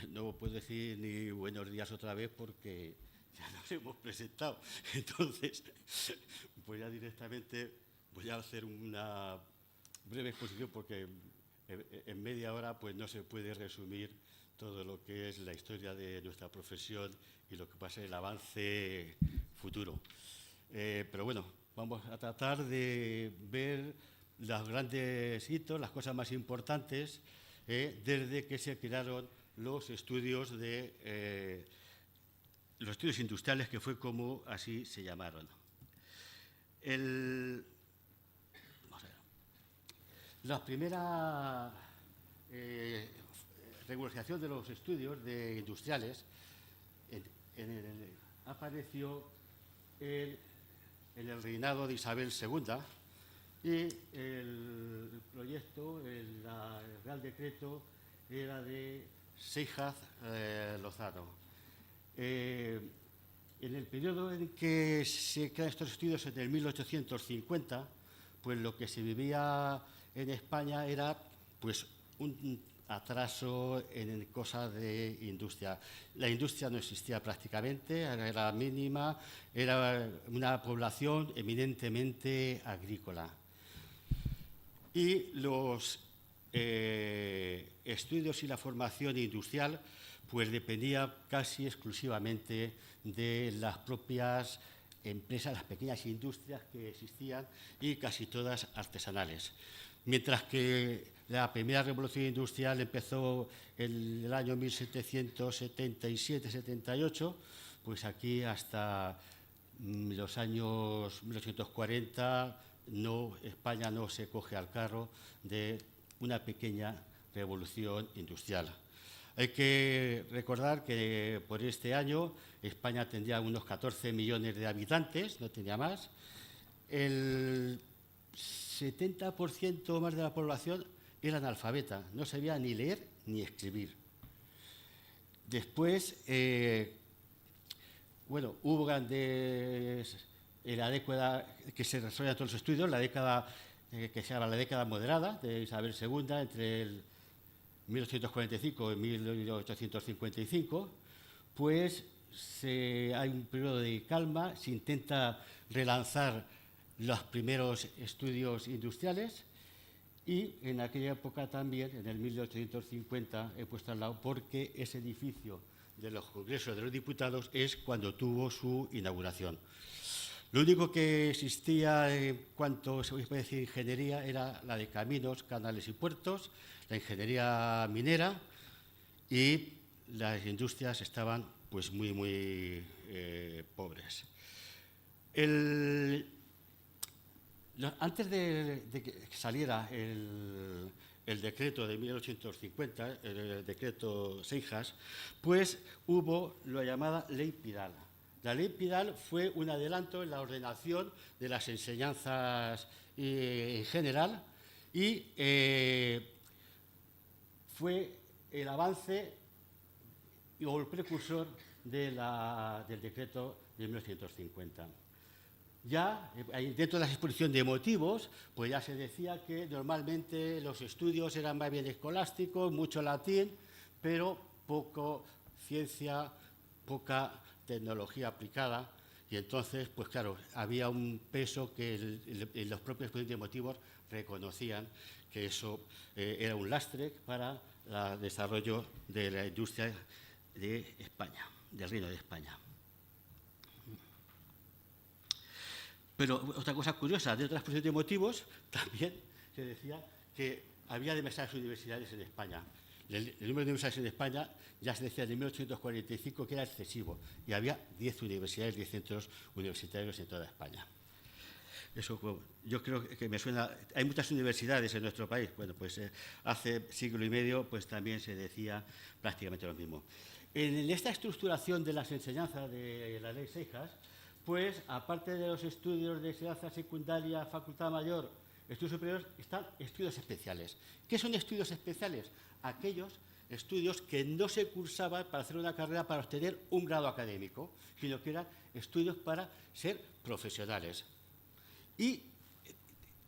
no puedo decir ni buenos días otra vez porque ya nos hemos presentado. Entonces, pues ya directamente voy a hacer una breve exposición porque en media hora pues no se puede resumir todo lo que es la historia de nuestra profesión y lo que va a ser el avance futuro. Pero bueno, vamos a tratar de ver los grandes hitos, las cosas más importantes, desde que se crearon los estudios los estudios industriales, que fue como así se llamaron. La primera regularización de los estudios industriales apareció en el reinado de Isabel II y el proyecto, el Real Decreto, era de Seijas Lozano. En el periodo en que se crean estos estudios, en el 1850, pues lo que se vivía en España era pues un atraso en cosas de industria. La industria no existía prácticamente, era mínima, era una población eminentemente agrícola. Y los estudios y la formación industrial pues dependía casi exclusivamente de las propias empresas, las pequeñas industrias que existían y casi todas artesanales. Mientras que la primera revolución industrial empezó en el año 1777-78, pues aquí hasta los años 1840 España no se coge al carro de una pequeña revolución industrial. Hay que recordar que por este año España tendría unos 14 millones de habitantes, no tenía más. El 70% más de la población era analfabeta, no sabía ni leer ni escribir. Después, hubo grandes, en la década que se desarrollan todos los estudios, la década que se llama la década moderada de Isabel II, entre el 1845 y 1855, pues hay un periodo de calma, se intenta relanzar los primeros estudios industriales y en aquella época también, en el 1850, he puesto al lado porque ese edificio de los Congresos de los Diputados es cuando tuvo su inauguración. Lo único que existía en cuanto se puede decir ingeniería era la de caminos, canales y puertos, la ingeniería minera y las industrias estaban pues muy pobres. Antes de que saliera el decreto de 1850, el decreto Seijas, pues hubo la llamada Ley Pidal. La Ley Pidal fue un adelanto en la ordenación de las enseñanzas en general y fue el avance o el precursor del decreto de 1950. Ya dentro de la exposición de motivos, pues ya se decía que normalmente los estudios eran más bien escolásticos, mucho latín, pero poco ciencia, poca tecnología aplicada, y entonces, pues claro, había un peso que los propios expositores de motivos reconocían que eso era un lastre para el desarrollo de la industria de España, del Reino de España. Pero otra cosa curiosa, dentro de la exposición de motivos también se decía que había demasiadas universidades en España. El número de universidades en España ya se decía en 1845 que era excesivo y había 10 universidades, 10 centros universitarios en toda España. Eso yo creo que me suena. Hay muchas universidades en nuestro país. Bueno, pues hace siglo y medio pues también se decía prácticamente lo mismo. En esta estructuración de las enseñanzas de la Ley Seijas, pues aparte de los estudios de enseñanza secundaria, facultad mayor, estudios superiores, están estudios especiales. ¿Qué son estudios especiales? Aquellos estudios que no se cursaban para hacer una carrera para obtener un grado académico, sino que eran estudios para ser profesionales. Y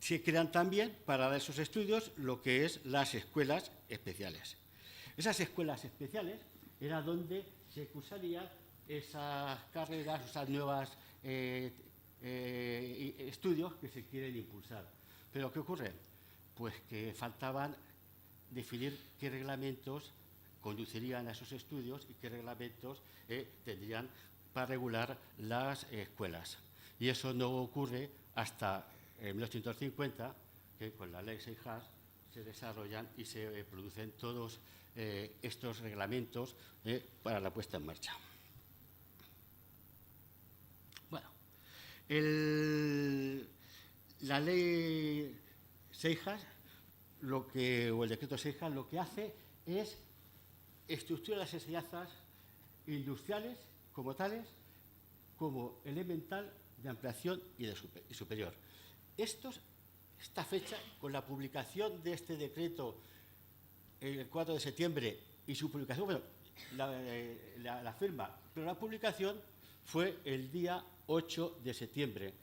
se crean también para esos estudios lo que es las escuelas especiales. Esas escuelas especiales era donde se cursarían esas carreras, esas nuevas estudios que se quieren impulsar. Pero ¿qué ocurre? Pues que faltaban definir qué reglamentos conducirían a esos estudios y qué reglamentos tendrían para regular las escuelas. Y eso no ocurre hasta 1950, que con la ley Seijas se desarrollan y se producen todos estos reglamentos para la puesta en marcha. Bueno, la ley Seijas, o el decreto Seijas, lo que hace es estructurar las enseñanzas industriales como tales, como elemental, de ampliación y superior. Esta fecha, con la publicación de este decreto el 4 de septiembre y su publicación, bueno, la firma, pero la publicación fue el día 8 de septiembre.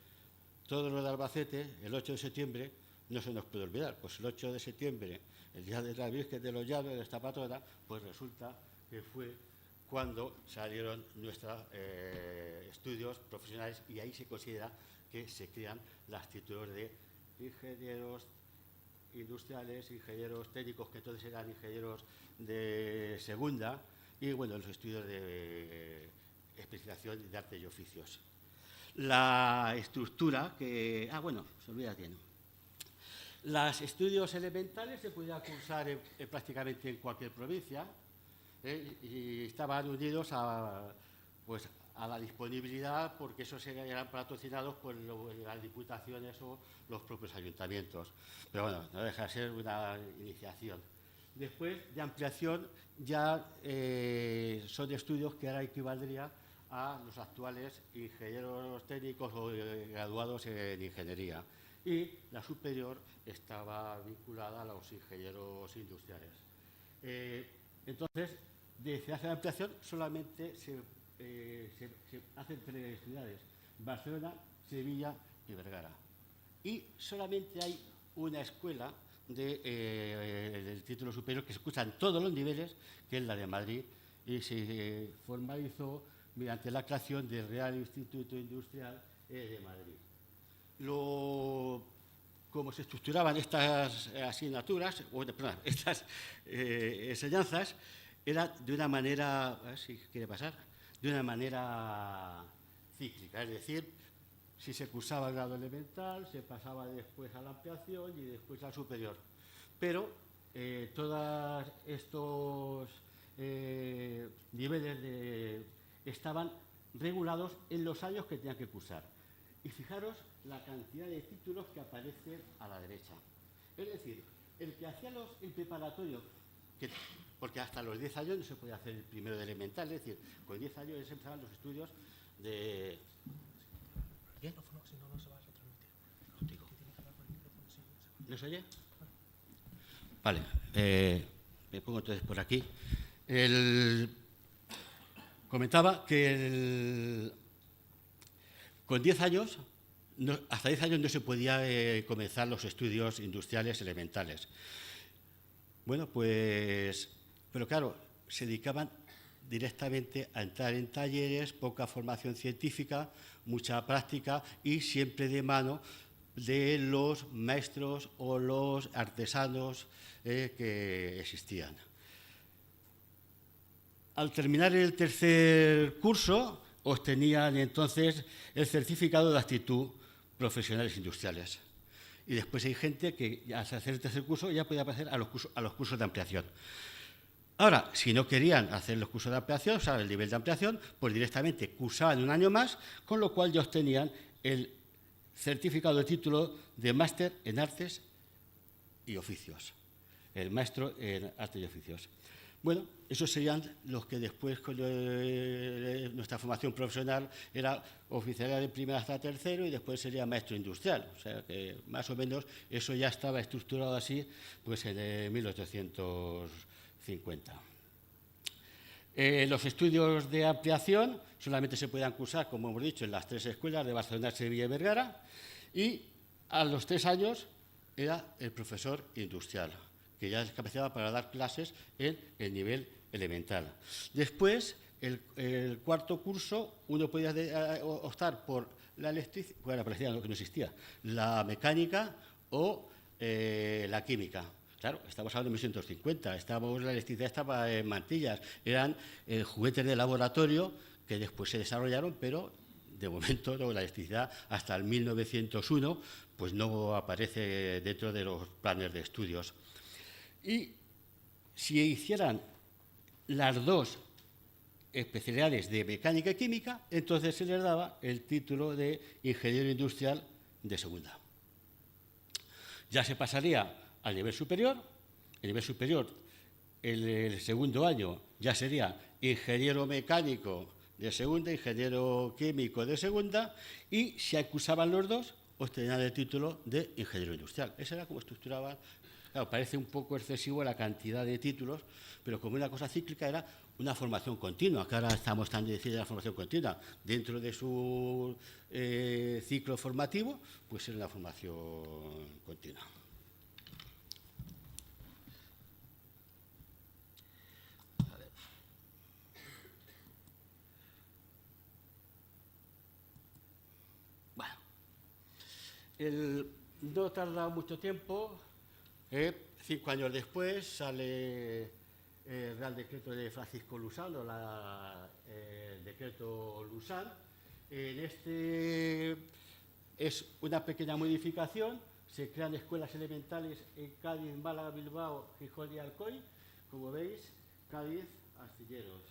Todo lo de Albacete, el 8 de septiembre, no se nos puede olvidar. Pues el 8 de septiembre, el día de la Virgen de los Llanos, de esta patrona, pues resulta que fue cuando salieron nuestros estudios profesionales y ahí se considera que se crean las títulos de ingenieros industriales, ingenieros técnicos, que entonces eran ingenieros de segunda, y bueno, los estudios de especialización de arte y oficios. La estructura que... bueno, se olvida tiene. Los estudios elementales se podían cursar prácticamente en cualquier provincia y estaban unidos a la disponibilidad, porque esos eran patrocinados por las diputaciones o los propios ayuntamientos. Pero bueno, no deja de ser una iniciación. Después de ampliación ya son estudios que ahora equivaldría a los actuales ingenieros técnicos o graduados en ingeniería. Y la superior estaba vinculada a los ingenieros industriales. Entonces, de se hace la ampliación, solamente se hacen 3 ciudades: Barcelona, Sevilla y Vergara. Y solamente hay una escuela del título superior que se cursa en todos los niveles, que es la de Madrid, y se formalizó mediante la creación del Real Instituto Industrial de Madrid. Cómo se estructuraban estas asignaturas, estas enseñanzas, era de una manera, a ver si quiere pasar, de una manera cíclica, es decir, si se cursaba el grado elemental, se pasaba después a la ampliación y después al superior. Pero todos estos niveles estaban regulados en los años que tenían que cursar. Y fijaros la cantidad de títulos que aparecen a la derecha. Es decir, el que hacía el preparatorio, porque hasta los 10 años no se podía hacer el primero de elemental, es decir, con 10 años ya se empezaban los estudios de... ¿Qué? Si no, no se va a retransmitir. ¿No se oye? Vale, me pongo entonces por aquí. Comentaba que con 10 años, hasta 10 años no se podía comenzar los estudios industriales elementales. Bueno, pues, pero claro, se dedicaban directamente a entrar en talleres, poca formación científica, mucha práctica y siempre de mano de los maestros o los artesanos que existían. Al terminar el tercer curso, obtenían entonces el certificado de aptitud profesionales industriales. Y después hay gente que al hacer el tercer curso ya podía pasar a los cursos de ampliación. Ahora, si no querían hacer los cursos de ampliación, o sea, el nivel de ampliación, pues directamente cursaban un año más, con lo cual ya obtenían el certificado de título de máster en artes y oficios. El maestro en artes y oficios. Bueno, esos serían los que después, con nuestra formación profesional, era oficial de primero hasta tercero y después sería maestro industrial. O sea, que más o menos eso ya estaba estructurado así pues en 1850. Los estudios de ampliación solamente se podían cursar, como hemos dicho, en las 3 escuelas de Barcelona, Sevilla y Vergara, y a los 3 años era el profesor industrial, que ya les capacitaba para dar clases en el nivel elemental. Después, el cuarto curso, uno podía optar por la electricidad, bueno, la electricidad no existía, la mecánica o la química. Claro, estamos hablando de 1950, la electricidad estaba en mantillas, eran juguetes de laboratorio que después se desarrollaron, pero de momento no, la electricidad hasta el 1901 pues no aparece dentro de los planes de estudios. Y si hicieran las dos especialidades de mecánica y química, entonces se les daba el título de ingeniero industrial de segunda. Ya se pasaría al nivel superior. El nivel superior, el segundo año, ya sería ingeniero mecánico de segunda, ingeniero químico de segunda, y si acusaban los dos, obtenían el título de ingeniero industrial. Esa era como estructuraba. Claro, parece un poco excesivo la cantidad de títulos, pero como una cosa cíclica era una formación continua, que ahora estamos tan diciendo de la formación continua. Dentro de su ciclo formativo, pues era una formación continua. No tarda mucho tiempo, 5 años después sale el Real Decreto de Francisco Lusán, o el Decreto Lusán. Es una pequeña modificación, se crean escuelas elementales en Cádiz, Málaga, Bilbao, Gijón y Alcoy. Como veis, Cádiz, astilleros,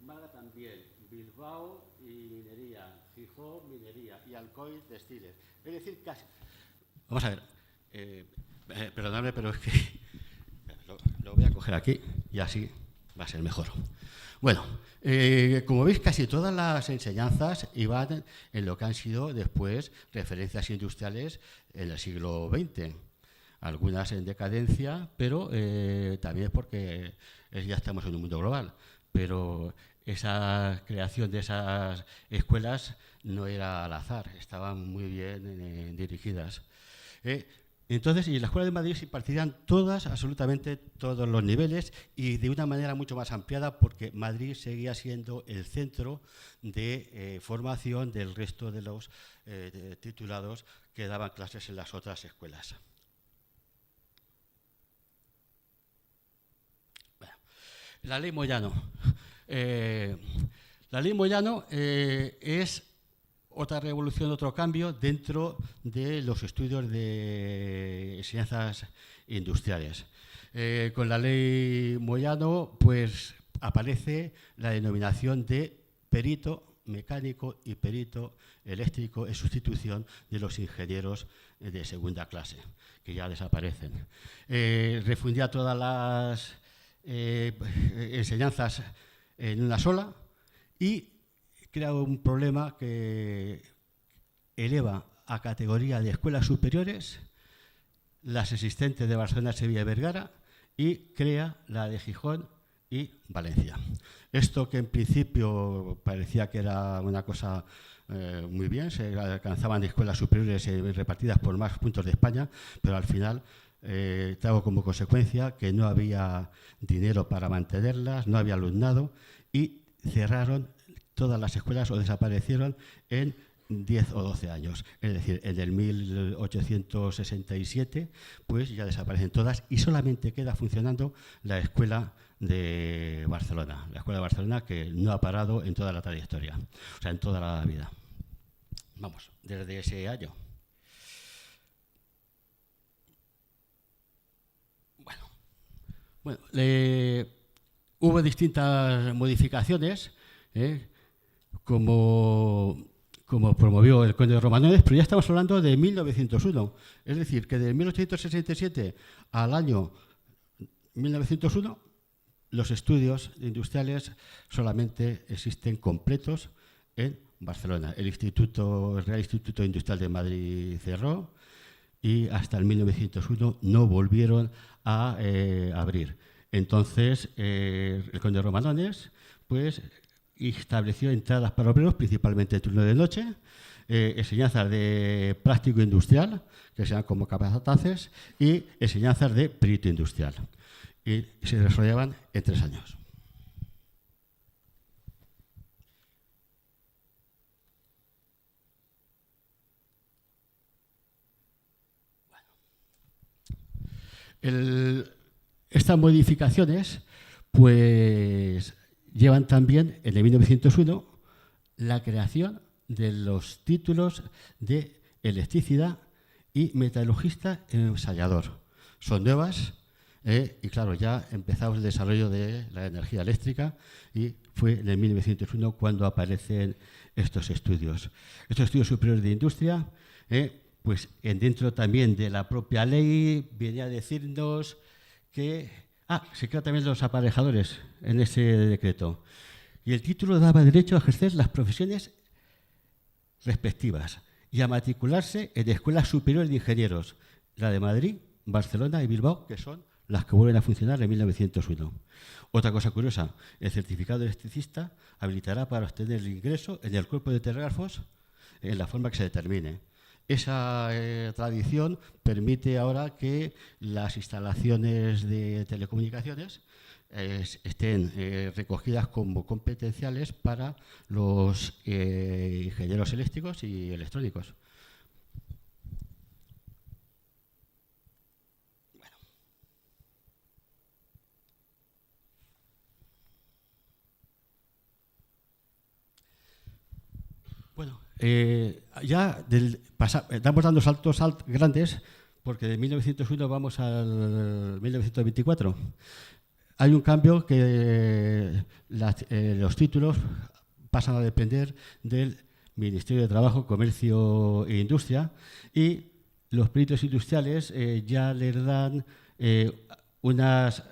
Málaga también, Bilbao y minería, Gijón, minería y Alcoy, textiles. Es decir, casi. Vamos a ver, perdonadme, pero es que lo voy a coger aquí y así va a ser mejor. Bueno, como veis, casi todas las enseñanzas iban en lo que han sido después referencias industriales en el siglo XX. Algunas en decadencia, pero también porque ya estamos en un mundo global. Pero esa creación de esas escuelas no era al azar, estaban muy bien dirigidas. Entonces, y en la Escuela de Madrid se impartirían todas, absolutamente todos los niveles, y de una manera mucho más ampliada, porque Madrid seguía siendo el centro de formación del resto de los titulados que daban clases en las otras escuelas. Bueno, la ley Moyano. La ley Moyano es otra revolución, otro cambio dentro de los estudios de enseñanzas industriales. Con la ley Moyano, pues aparece la denominación de perito mecánico y perito eléctrico en sustitución de los ingenieros de segunda clase, que ya desaparecen. Refundía todas las enseñanzas en una sola y crea un problema que eleva a categoría de escuelas superiores las existentes de Barcelona, Sevilla y Vergara y crea la de Gijón y Valencia. Esto que en principio parecía que era una cosa muy bien, se alcanzaban escuelas superiores repartidas por más puntos de España, pero al final trajo como consecuencia que no había dinero para mantenerlas, no había alumnado y cerraron todas las escuelas o desaparecieron en 10 o 12 años. Es decir, en el 1867 pues ya desaparecen todas y solamente queda funcionando la Escuela de Barcelona. La Escuela de Barcelona que no ha parado en toda la trayectoria, o sea, en toda la vida. Vamos, desde ese año. Bueno, hubo distintas modificaciones, como promovió el conde de Romanones, pero ya estamos hablando de 1901. Es decir, que de 1867 al año 1901, los estudios industriales solamente existen completos en Barcelona. El Real Instituto Industrial de Madrid cerró y hasta el 1901 no volvieron a abrir. Entonces, el conde de Romanones pues, estableció entradas para obreros, principalmente en turno de noche, enseñanzas de práctico industrial, que sean como capataces, y enseñanzas de perito industrial. Y se desarrollaban en 3 años. Estas modificaciones pues llevan también en el 1901 la creación de los títulos de electricidad y metalurgista ensayador. Son nuevas y claro, ya empezamos el desarrollo de la energía eléctrica y fue en el 1901 cuando aparecen estos estudios. Estos estudios superiores de industria, pues dentro también de la propia ley venía a decirnos que se crean también los aparejadores en ese decreto. Y el título daba derecho a ejercer las profesiones respectivas y a matricularse en escuelas superiores de ingenieros, la de Madrid, Barcelona y Bilbao, que son las que vuelven a funcionar en 1901. Otra cosa curiosa, el certificado de electricista habilitará para obtener el ingreso en el cuerpo de telégrafos en la forma que se determine. Esa tradición permite ahora que las instalaciones de telecomunicaciones estén recogidas como competenciales para los ingenieros eléctricos y electrónicos. Bueno, ya estamos dando saltos grandes porque de 1901 vamos al 1924. Hay un cambio que los títulos pasan a depender del Ministerio de Trabajo, Comercio e Industria y los peritos industriales ya les dan unas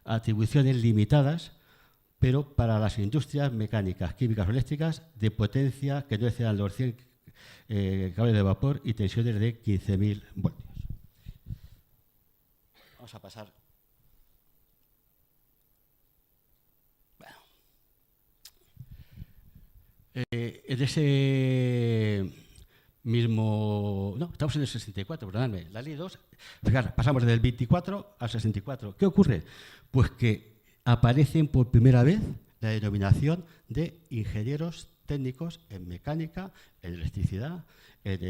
atribuciones limitadas, pero para las industrias mecánicas, químicas o eléctricas de potencia que no excedan los 100 caballos de vapor y tensiones de 15.000 voltios. Vamos a pasar. Bueno. En ese mismo... No, estamos en el 64, perdonadme. La ley 2, fijaros, pasamos del 24 al 64. ¿Qué ocurre? Pues que aparecen por primera vez la denominación de ingenieros técnicos en mecánica, en electricidad, en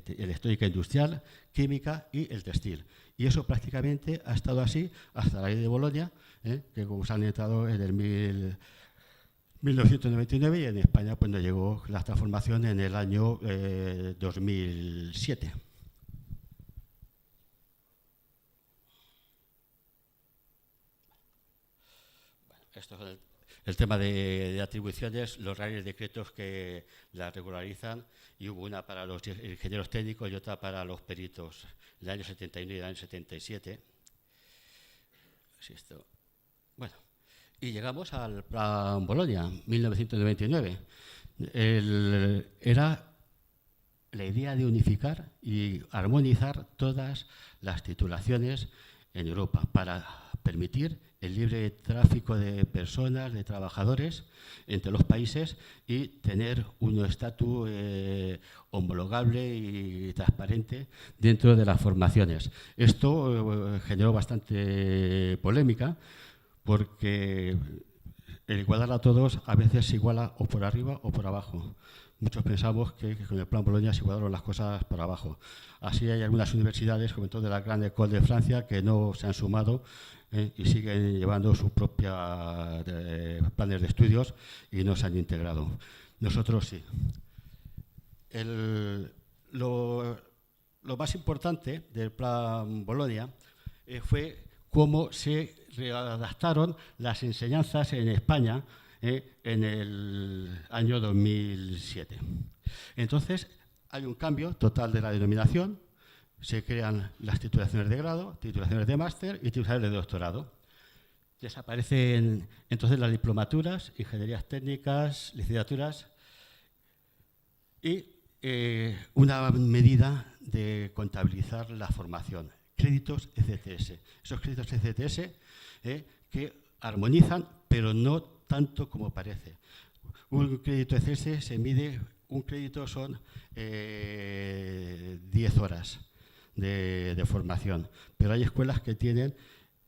electrónica industrial, química y el textil. Y eso prácticamente ha estado así hasta la ley de Bolonia, que como se han entrado en el 1999 y en España pues nos llegó la transformación en el año 2007. Esto es el tema de atribuciones, los reales decretos que la regularizan, y hubo una para los ingenieros técnicos y otra para los peritos, en el año 71 y el año 77. Bueno, y llegamos al Plan Bolonia, 1999. Era la idea de unificar y armonizar todas las titulaciones en Europa para permitir el libre tráfico de personas, de trabajadores entre los países y tener un estatus homologable y transparente dentro de las formaciones. Esto generó bastante polémica porque el igualar a todos a veces se iguala o por arriba o por abajo. Muchos pensamos que con el Plan Bolonia se igualaron las cosas por abajo. Así hay algunas universidades, como todo de la Grande École de Francia, que no se han sumado y siguen llevando sus propios planes de estudios y no se han integrado. Nosotros sí. Lo más importante del Plan Bolonia fue cómo se readaptaron las enseñanzas en España en el año 2007. Entonces, hay un cambio total de la denominación, se crean las titulaciones de grado, titulaciones de máster y titulaciones de doctorado. Desaparecen entonces las diplomaturas, ingenierías técnicas, licenciaturas y una medida de contabilizar la formación, créditos ECTS. Esos créditos ECTS que armonizan, pero no tanto como parece. Un crédito ECTS se mide un crédito son 10 horas de formación, pero hay escuelas que tienen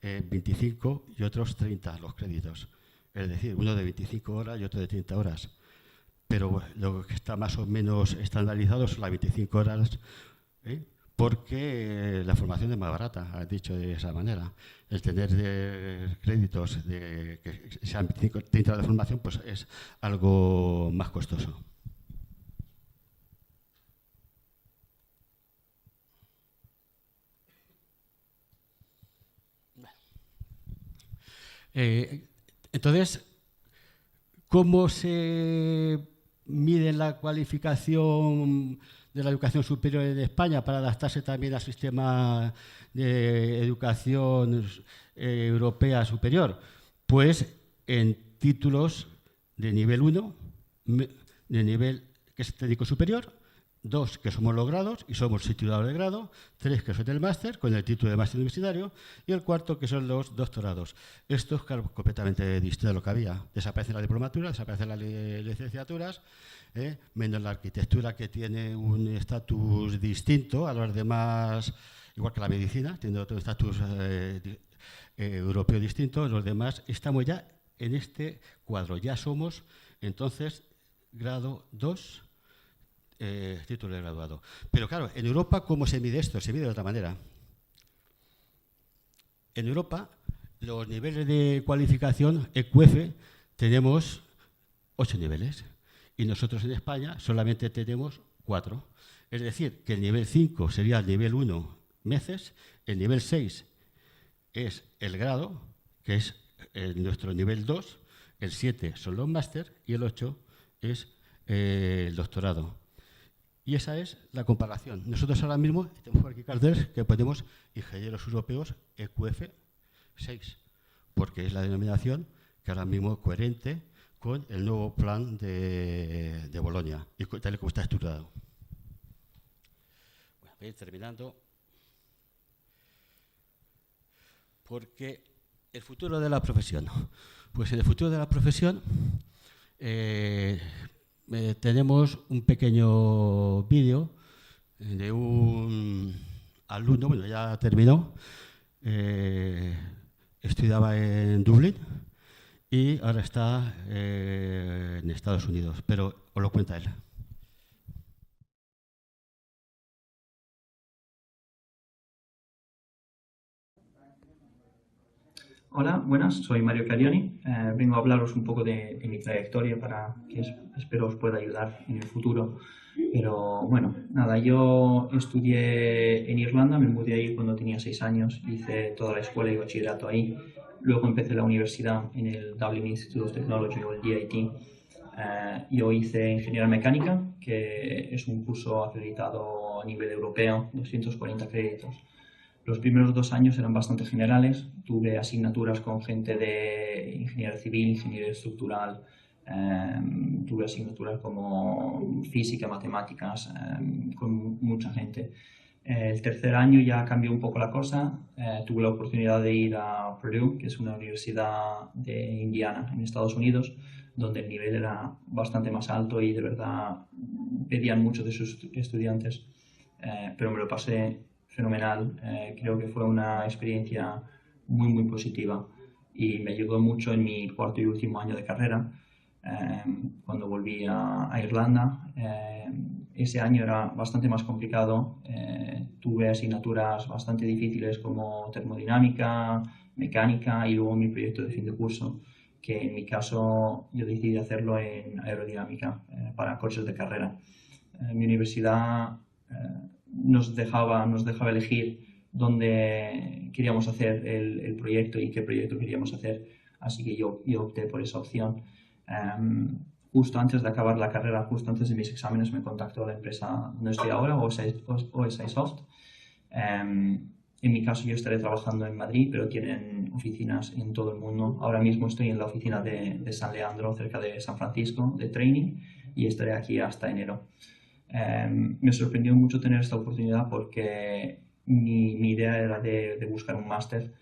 25 y otros 30 los créditos. Es decir, uno de 25 horas y otro de 30 horas. Pero lo que está más o menos estandarizado son las 25 horas, porque la formación es más barata, has dicho de esa manera. El tener créditos que sean 25, 30 horas de formación pues es algo más costoso. Entonces, ¿cómo se mide la cualificación de la educación superior en España para adaptarse también al sistema de educación europea superior? Pues en títulos de nivel 1, de nivel que es técnico superior, 2 que somos los grados y somos titulados de grado, 3 que son del máster con el título de máster universitario y el cuarto que son los doctorados. Esto es completamente distinto de lo que había. Desaparecen las diplomaturas, desaparecen las licenciaturas, menos la arquitectura que tiene un estatus distinto a los demás, igual que la medicina, tiene otro estatus europeo distinto. Los demás estamos ya en este cuadro, ya somos entonces grado 2, título de graduado. Pero claro, en Europa, ¿cómo se mide esto? Se mide de otra manera. En Europa, los niveles de cualificación, EQF, tenemos 8 niveles. Y nosotros en España solamente tenemos 4. Es decir, que el nivel 5 sería el nivel 1 meses, el nivel 6 es el grado, que es nuestro nivel 2, el 7 son los máster y el 8 es el doctorado. Y esa es la comparación. Nosotros ahora mismo tenemos aquí carteles que ponemos ingenieros europeos EQF 6, porque es la denominación que ahora mismo es coherente con el nuevo plan de Bolonia y tal y como está estructurado. Bueno, voy a ir terminando. Porque el futuro de la profesión. Pues en el futuro de la profesión tenemos un pequeño vídeo de un alumno, bueno, ya terminó, estudiaba en Dublín y ahora está en Estados Unidos, pero os lo cuenta él. Hola, buenas, soy Mario Carioni. Vengo a hablaros un poco de mi trayectoria para que espero os pueda ayudar en el futuro. Pero bueno, nada, yo estudié en Irlanda, me mudé ahí cuando tenía 6 años, hice toda la escuela y bachillerato ahí. Luego empecé la universidad en el Dublin Institute of Technology o el DIT. Yo hice ingeniería mecánica, que es un curso acreditado a nivel europeo, 240 créditos. Los primeros 2 años eran bastante generales, tuve asignaturas con gente de ingeniería civil, ingeniería estructural, tuve asignaturas como física, matemáticas, con mucha gente. El tercer año ya cambió un poco la cosa, tuve la oportunidad de ir a Purdue, que es una universidad de Indiana, en Estados Unidos, donde el nivel era bastante más alto y de verdad pedían mucho de sus estudiantes, pero me lo pasé fenomenal. Creo que fue una experiencia muy positiva y me ayudó mucho en mi cuarto y último año de carrera. Cuando volví a Irlanda, ese año era bastante más complicado. Tuve asignaturas bastante difíciles como termodinámica, mecánica y luego mi proyecto de fin de curso, que en mi caso yo decidí hacerlo en aerodinámica para coches de carrera. Mi universidad nos dejaba elegir dónde queríamos hacer el proyecto y qué proyecto queríamos hacer, así que yo opté por esa opción. Justo antes de acabar la carrera, justo antes de mis exámenes, me contactó la empresa donde estoy ahora, OSI Soft. En mi caso yo estaré trabajando en Madrid, pero tienen oficinas en todo el mundo. Ahora mismo estoy en la oficina de San Leandro, cerca de San Francisco, de training, y estaré aquí hasta enero. Me sorprendió mucho tener esta oportunidad porque mi idea era de buscar un máster.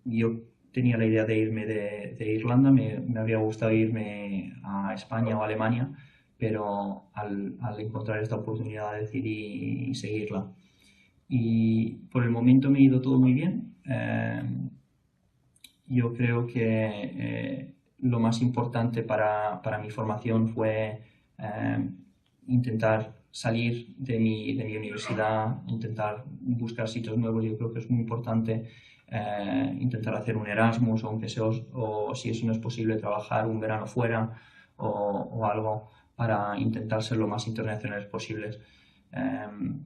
Yo tenía la idea de irme de Irlanda, me habría gustado irme a España o Alemania, pero al encontrar esta oportunidad decidí seguirla. Y por el momento me ha ido todo muy bien. Yo creo que lo más importante para mi formación fue intentar salir de mi universidad, intentar buscar sitios nuevos. Yo creo que es muy importante intentar hacer un Erasmus, o aunque sea, o si eso no es posible, trabajar un verano fuera o algo para intentar ser lo más internacionales posibles.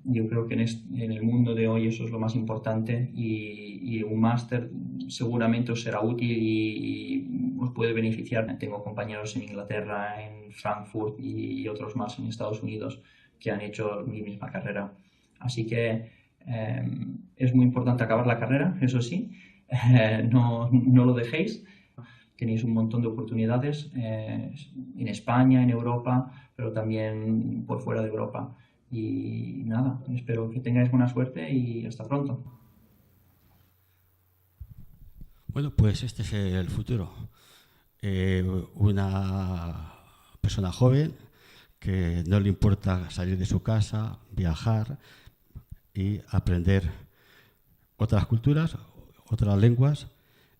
Yo creo que en el mundo de hoy eso es lo más importante y un máster seguramente os será útil y os puede beneficiar. Tengo compañeros en Inglaterra, en Frankfurt y otros más en Estados Unidos que han hecho mi misma carrera. Así que es muy importante acabar la carrera, eso sí, no lo dejéis. Tenéis un montón de oportunidades en España, en Europa, pero también por fuera de Europa. Y nada, espero que tengáis buena suerte y hasta pronto. Bueno, pues este es el futuro. Una persona joven que no le importa salir de su casa, viajar y aprender otras culturas, otras lenguas,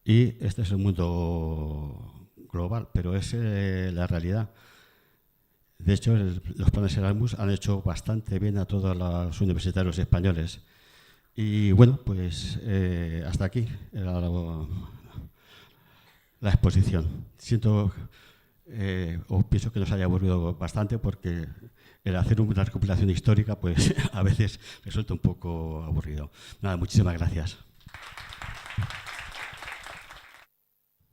y este es el mundo global, pero es la realidad. De hecho, los planes Erasmus han hecho bastante bien a todos los universitarios españoles. Y bueno, pues hasta aquí era la exposición. O pienso que nos haya aburrido bastante porque el hacer una recopilación histórica pues a veces resulta un poco aburrido. Nada, muchísimas gracias.